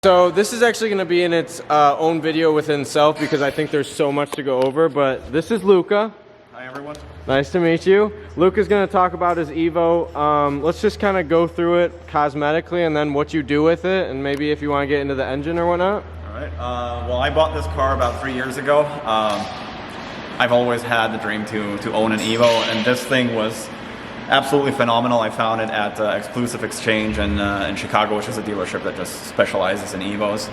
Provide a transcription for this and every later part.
So this is actually going to be in its own video within itself because I think there's so much to go over, but this is Luca. Hi everyone. Nice to meet you. Luca's going to talk about his Evo. Let's just kind of go through it cosmetically and then what you do with it, and maybe if you want to get into the engine or whatnot. Alright, well I bought this car about 3 years ago. I've always had the dream to own an Evo, and this thing was absolutely phenomenal. I found it at Exclusive Exchange in Chicago, which is a dealership that just specializes in Evos.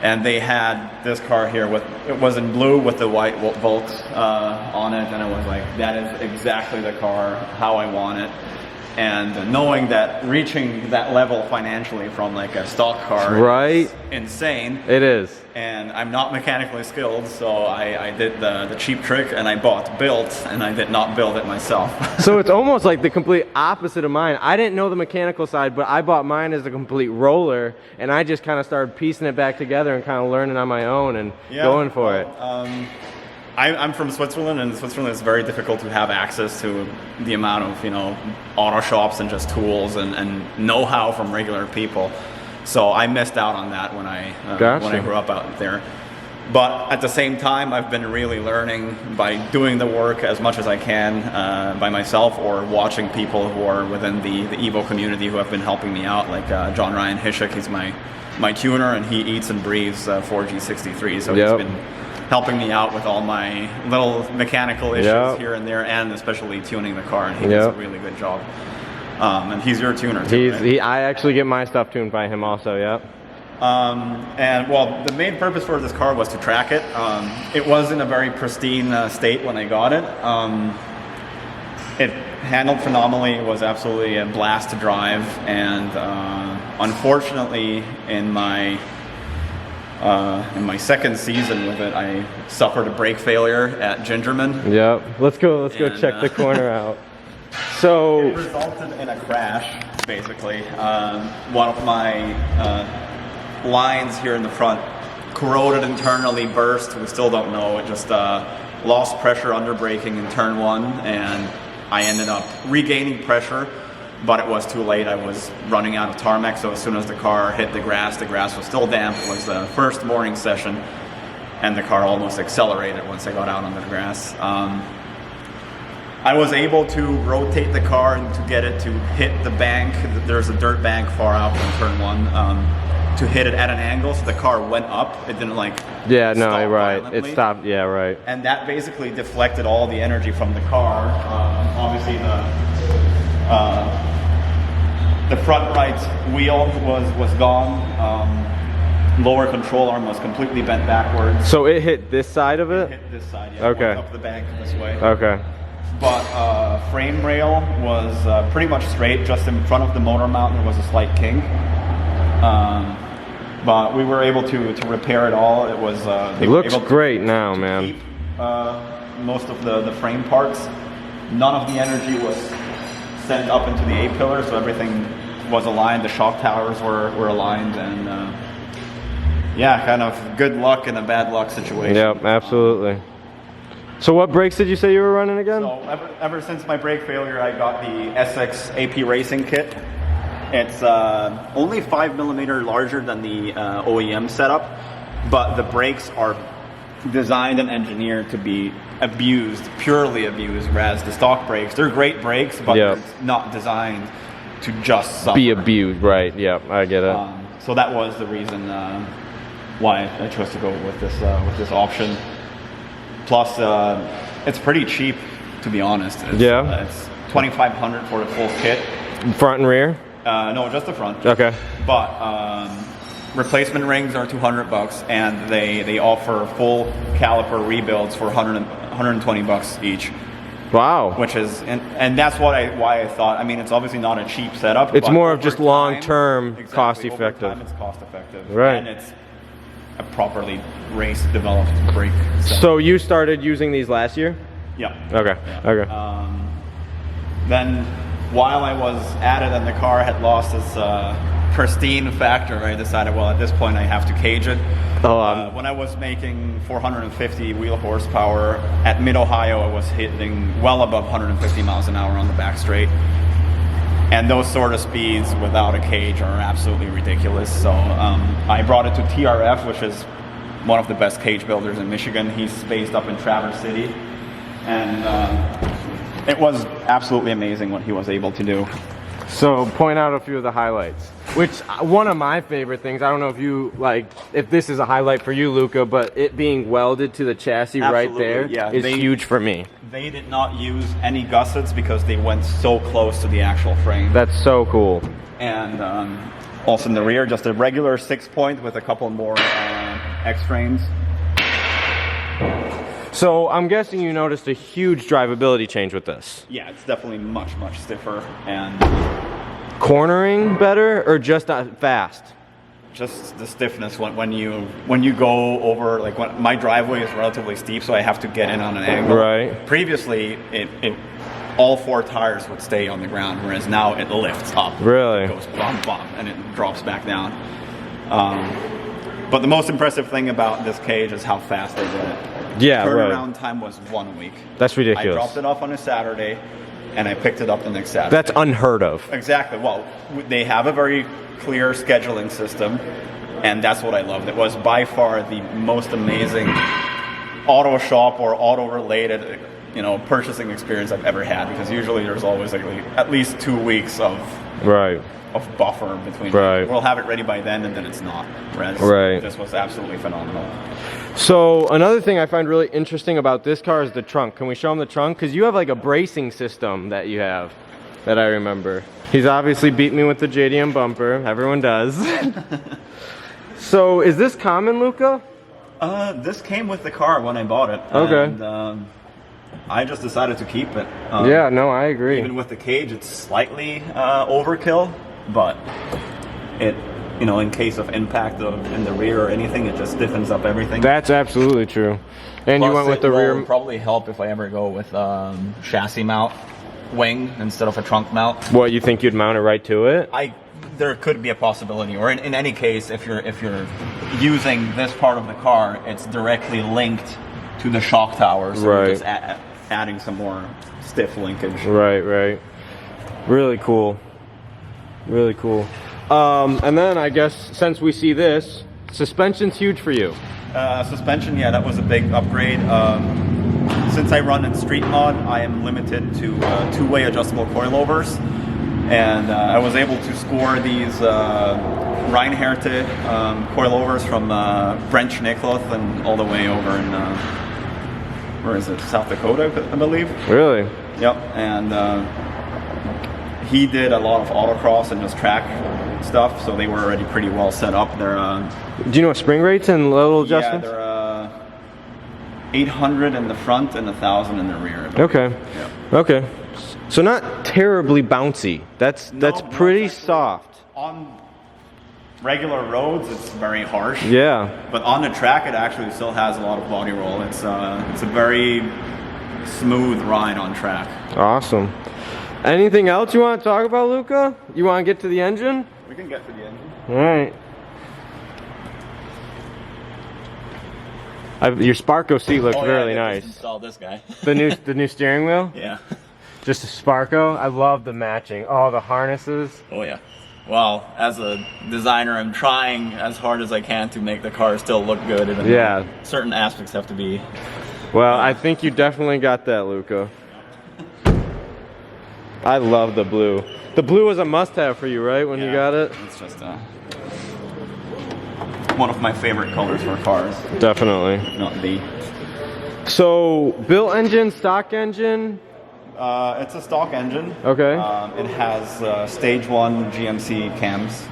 And they had this car here it was in blue with the white Volt on it, and it was like, that is exactly the car, how I want it. And knowing that reaching that level financially from like a stock car is insane. It is. And I'm not mechanically skilled, so I did the cheap trick and I bought built, and I did not build it myself. So it's almost like the complete opposite of mine. I didn't know the mechanical side, but I bought mine as a complete roller, and I just kind of started piecing it back together and kind of learning on my own and going for it. I'm from Switzerland, and Switzerland is very difficult to have access to the amount of, you know, auto shops and just tools and know-how from regular people. So I missed out on that when I grew up out there. But at the same time, I've been really learning by doing the work as much as I can by myself, or watching people who are within the Evo community who have been helping me out, like John Ryan Hishik. He's my tuner, and he eats and breathes 4G63, so he's been helping me out with all my little mechanical issues here and there, and especially tuning the car, and he does a really good job. And he's your tuner too, right? I actually get my stuff tuned by him also, And well, the main purpose for this car was to track it. It was in a very pristine state when I got it. It handled phenomenally. It was absolutely a blast to drive, and unfortunately in my second season with it, I suffered a brake failure at Gingerman. Yep. Let's go check the corner out. So it resulted in a crash, basically. One of my lines here in the front corroded internally, burst. We still don't know. It just lost pressure under braking in turn 1, and I ended up regaining pressure, but it was too late. I was running out of tarmac, so as soon as the car hit the grass was still damp. It was the first morning session, and the car almost accelerated once I got out onto the grass. I was able to rotate the car and to get it to hit the bank. There's a dirt bank far out from turn 1, to hit it at an angle, so the car went up. It didn't like stop violently. It stopped, right. And that basically deflected all the energy from the car. Obviously the front right wheel was gone. Lower control arm was completely bent backwards. So it hit this side of it? It hit this side, Okay. Went up the bank this way. Okay. But frame rail was pretty much straight. Just in front of the motor mount there was a slight kink. But we were able to repair it all. It was it looks great now, man. Keep, most of the frame parts. None of the energy was sent up into the A-pillar, so everything was aligned. The shock towers were aligned, and kind of good luck in a bad luck situation. Yep, absolutely. So what brakes did you say you were running again? So ever since my brake failure, I got the SX AP Racing kit. It's only 5mm larger than the OEM setup, but the brakes are designed and engineered to be purely abused, whereas the stock brakes, they're great brakes, but they're not designed to just suffer. Be abused, right? Yep, I get it. So that was the reason why I chose to go with this option. Plus, it's pretty cheap, to be honest. It's $2,500 for the full kit. Front and rear? No, just the front. Okay. But replacement rings are $200, and they offer full caliper rebuilds for $120 each. Wow. Which is and that's why I thought. I mean, it's obviously not a cheap setup. It's more of just long-term, cost-effective. Over time, it's cost-effective, right? And it's a properly race-developed brake set. So you started using these last year? Yeah. Okay. Yeah. Okay. Then, while I was at it and the car had lost its pristine factor, I decided, well, at this point I have to cage it. When I was making 450 wheel horsepower at Mid-Ohio, I was hitting well above 150 miles an hour on the back straight. And those sort of speeds without a cage are absolutely ridiculous. So I brought it to TRF, which is one of the best cage builders in Michigan. He's based up in Traverse City. And it was absolutely amazing what he was able to do. So point out a few of the highlights. Which, one of my favorite things, I don't know if you, like, if this is a highlight for you, Luca, but it being welded to the chassis right there is huge for me. They did not use any gussets because they went so close to the actual frame. That's so cool. And also in the rear, just a regular 6-point with a couple more X-frames. So I'm guessing you noticed a huge drivability change with this. Yeah, it's definitely much stiffer and cornering better or just fast? Just the stiffness when you go over, like when my driveway is relatively steep, so I have to get in on an angle. Right. Previously, it all 4 tires would stay on the ground, whereas now it lifts up. Really? It goes bump bump and it drops back down. But the most impressive thing about this cage is how fast they did it. Yeah, turnaround time was 1 week. That's ridiculous. I dropped it off on a Saturday, and I picked it up the next Saturday. That's unheard of. Exactly. Well, they have a very clear scheduling system, and that's what I loved. It was by far the most amazing auto shop or auto-related, purchasing experience I've ever had. Because usually there's always like at least 2 weeks of buffer between. Right. We'll have it ready by then, and then it's not. Whereas this was absolutely phenomenal. So another thing I find really interesting about this car is the trunk. Can we show them the trunk? Because you have like a bracing system that you have that I remember. He's obviously beat me with the JDM bumper. Everyone does. So is this common, Luca? This came with the car when I bought it. Okay. And, I just decided to keep it. Yeah, no, I agree. Even with the cage, it's slightly overkill, but it, in case of impact in the rear or anything, it just stiffens up everything. That's absolutely true. And plus you went with the rear. Will probably help if I ever go with chassis mount wing instead of a trunk mount. What, you think you'd mount it right to it? There could be a possibility, or in any case, if you're using this part of the car, it's directly linked to the shock tower, so you're just adding some more stiff linkage. Right. Really cool. Really cool. And then I guess since we see this, suspension's huge for you. Suspension, yeah, that was a big upgrade. Since I run in street mod, I am limited to 2-way adjustable coilovers, and I was able to score these Reinharte coilovers from Brent Schneekloth and all the way over in where is it? South Dakota, I believe. Really? Yep. And he did a lot of autocross and just track stuff, so they were already pretty well set up. They're do you know spring rates and little adjustments? Yeah, they're 800 in the front and 1,000 in the rear. Okay. Yep. Okay. So not terribly bouncy. That's pretty soft. On regular roads, it's very harsh. Yeah. But on the track, it actually still has a lot of body roll. It's a very smooth ride on track. Awesome. Anything else you want to talk about, Luca? You want to get to the engine? We can get to the engine. All right. Your Sparco seat looks really nice. Just installed this guy. The new steering wheel? Yeah. Just a Sparco. I love the matching. Oh, the harnesses. Oh yeah. Well, as a designer, I'm trying as hard as I can to make the car still look good. Even though certain aspects have to be. Well, I think you definitely got that, Luca. I love the blue. The blue was a must-have for you, right, when you got it? It's just one of my favorite colors for cars. Definitely. Not the. So, built engine, stock engine? It's a stock engine. Okay. It has stage 1 GMC cams.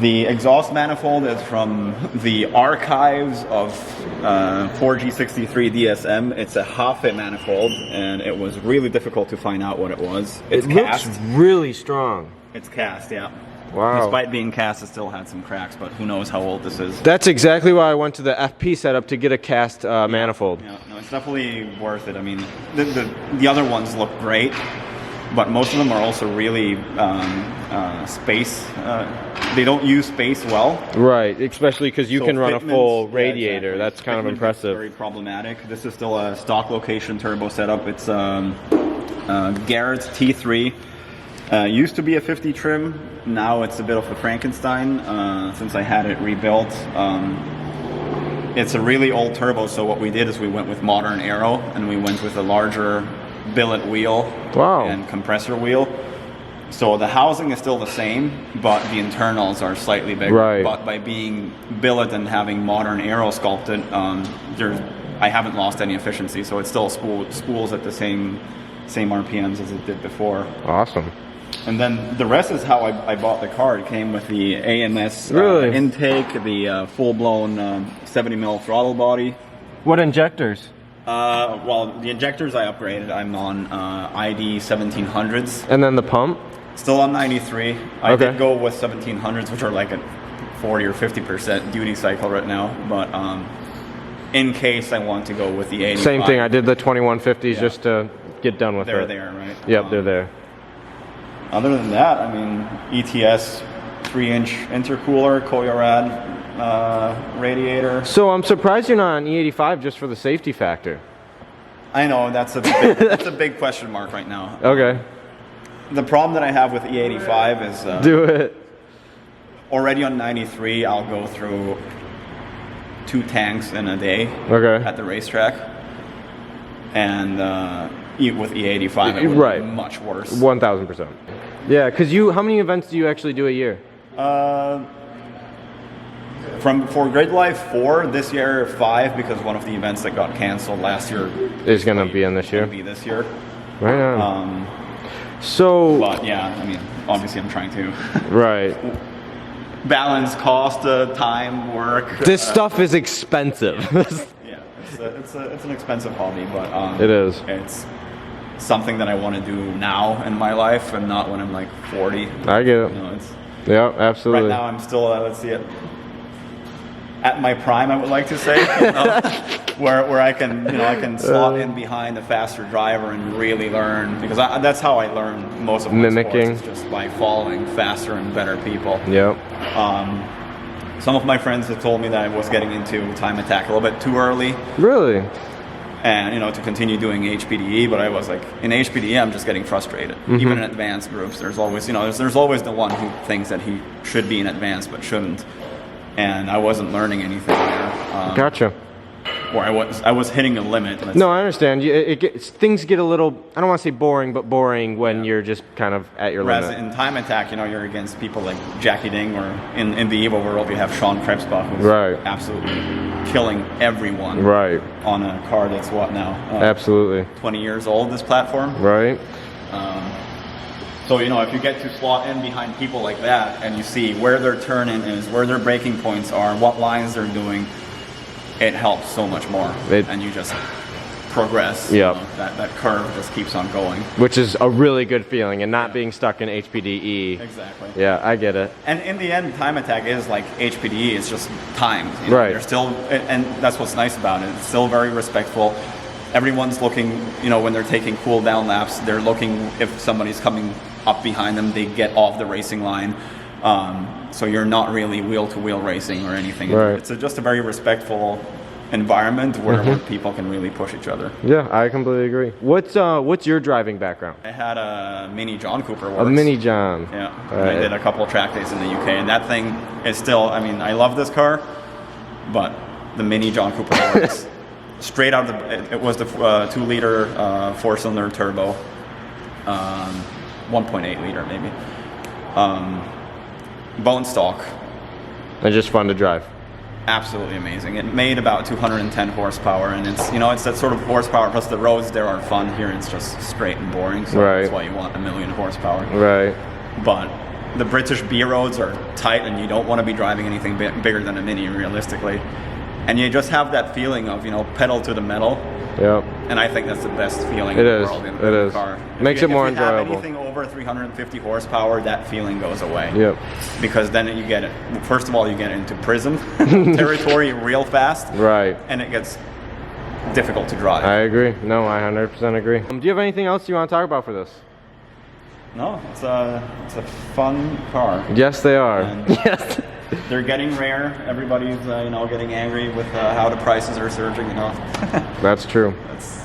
The exhaust manifold is from the archives of 4G63 DSM. It's a half-fit manifold, and it was really difficult to find out what it was. It's cast. Looks really strong. It's cast, yeah. Wow. Despite being cast, it still had some cracks, but who knows how old this is. That's exactly why I went to the FP setup to get a cast manifold. Yeah, no, it's definitely worth it. I mean, the other ones look great, but most of them are also really space. They don't use space well. Right, especially because you can run a full radiator. Exactly. That's kind of impressive. Very problematic. This is still a stock location turbo setup. It's Garrett T3. Used to be a 50 trim. Now it's a bit of a Frankenstein since I had it rebuilt. It's a really old turbo, so what we did is we went with modern aero, and we went with a larger billet wheel and compressor wheel. So the housing is still the same, but the internals are slightly bigger. Right. But by being billet and having modern aero sculpted, I haven't lost any efficiency, so it still spools at the same RPMs as it did before. Awesome. And then the rest is how I bought the car. It came with the AMS intake, the full-blown 70 mil throttle body. What injectors? Well, the injectors I upgraded. I'm on ID 1700s. And then the pump? Still on 93. I did go with 1700s, which are like a 40 or 50% duty cycle right now. But in case I want to go with the 85. Same thing. I did the 2150s just to get done with it. They're there, right? Yep, they're there. Other than that, I mean, ETS 3-inch intercooler, Koyorad radiator. So I'm surprised you're not on E85 just for the safety factor. I know, that's a big question mark right now. Okay. The problem that I have with E85 is do it. Already on 93, I'll go through 2 tanks in a day at the racetrack. And with E85, it would be much worse. 1,000%. Yeah, because how many events do you actually do a year? For Grid Life 4, this year 5, because one of the events that got canceled last year is going to be in this year. Be this year. Right on. But yeah, I mean, obviously I'm trying to balance cost, time, work. This stuff is expensive. Yeah, it's an expensive hobby, but it is. It's something that I want to do now in my life, and not when I'm like 40. I get it. Yeah, absolutely. Right now I'm still let's see it. At my prime, I would like to say, where I can slot in behind a faster driver and really learn, because that's how I learn most of my mimicking sports, is just by following faster and better people. Yep. Some of my friends have told me that I was getting into time attack a little bit too early. Really? And to continue doing HPDE, but I was like, in HPDE, I'm just getting frustrated. Even in advanced groups, there's always there's always the one who thinks that he should be in advanced but shouldn't. And I wasn't learning anything there. Gotcha. Or I was hitting a limit. No, I understand. Things get a little, I don't want to say boring, but boring when you're just kind of at your limit. Whereas in time attack, you're against people like Jackie Ding, or in the Evo world, you have Sean Krebsbach, who's absolutely killing everyone on a car that's what now? Absolutely. 20 years old, this platform. Right. So, if you get to slot in behind people like that, and you see where their turn-in is, where their braking points are, what lines they're doing, it helps so much more. And you just progress. Yep. That curve just keeps on going. Which is a really good feeling, and not being stuck in HPDE. Exactly. Yeah, I get it. And in the end, time attack is like HPDE. It's just timed. They're still, and that's what's nice about it. It's still very respectful. Everyone's looking, when they're taking cool down laps, they're looking if somebody's coming up behind them, they get off the racing line. So you're not really wheel-to-wheel racing or anything. It's just a very respectful environment where people can really push each other. Yeah, I completely agree. What's your driving background? I had a Mini John Cooper works. A Mini John. Yeah. I did a couple of track days in the UK, and that thing is still, I love this car, but the Mini John Cooper works. Straight out of it was the 2-liter 4-cylinder turbo, 1.8 liter maybe. Bone stock. And just fun to drive. Absolutely amazing. It made about 210 horsepower, and it's it's that sort of horsepower. Plus the roads there are fun. Here it's just straight and boring. So that's why you want 1 million horsepower. Right. But the British B roads are tight, and you don't want to be driving anything bigger than a Mini realistically. And you just have that feeling of pedal to the metal. Yep. And I think that's the best feeling in the world in a car. Makes it more enjoyable. If you have anything over 350 horsepower, that feeling goes away. Yep. Because then you get it. First of all, you get into prison territory real fast. Right. And it gets difficult to drive. I agree. No, I 100% agree. Do you have anything else you want to talk about for this? No, it's a fun car. Yes, they are. Yes. They're getting rare. Everybody's getting angry with how the prices are surging. That's true. It's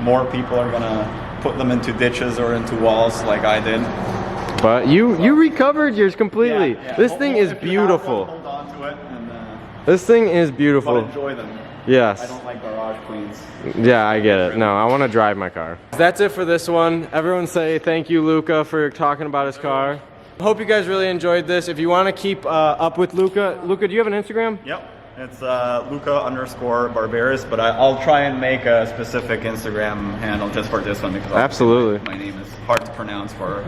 more people are gonna put them into ditches or into walls like I did. But you recovered yours completely. Yeah. This thing is If you have beautiful. one, hold on to it and This thing is beautiful. but enjoy them. Yes. I don't like garage queens. Yeah, I get it. No, I want to drive my car. That's it for this one. Everyone say thank you, Luca, for talking about his car. Hope you guys really enjoyed this. If you want to keep up with Luca, do you have an Instagram? Yep. It's Luca_Barberis, but I'll try and make a specific Instagram handle just for this one because Absolutely. my name is hard to pronounce for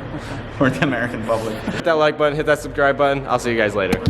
the American public. Hit that like button, hit that subscribe button. I'll see you guys later.